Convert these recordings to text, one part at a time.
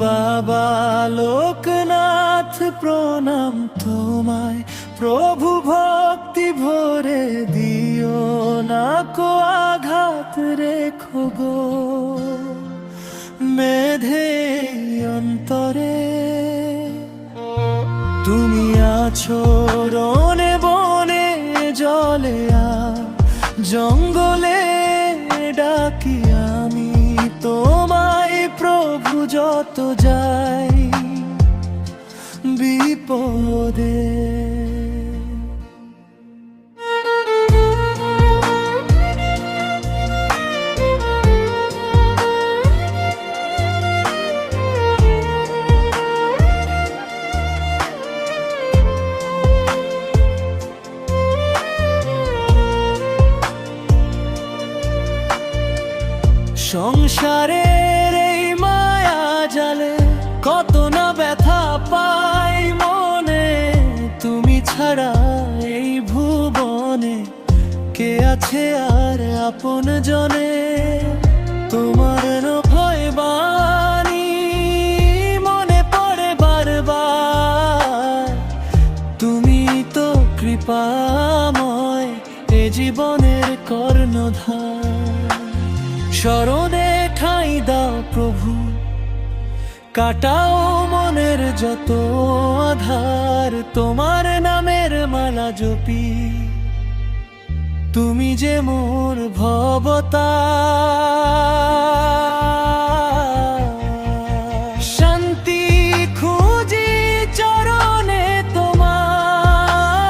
বাবা লোকনাথ প্রণাম তোমায়, প্রভু ভক্তি ভরে দিও না কো আঘাত রেখো গো মেধে অন্তরে। তুমি আছো রনে বনে জলে জঙ্গলে, ডাকি আমি তোমায় প্রভু যত যাই বিপদে। সংসারের এই মায়া জালে কত না ব্যথা পাই মনে, তুমি ছাড়া এই ভুবনে কে আছে আর আপন জনে। তোমার ভয় বাণী মনে পড়ে বারবার, তুমি তো কৃপাময় এ জীবনের কর্ণধার। শরণে ঠাঁই দাও প্রভু, কাটাও মনের যত আধার, তোমার নামের মালা জপি তুমি যে মোর ভবতার। শান্তি খুঁজি চরণে তোমার,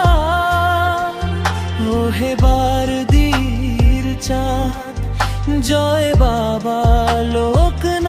ওহে বারদির চাঁদ জয় বাবা লো।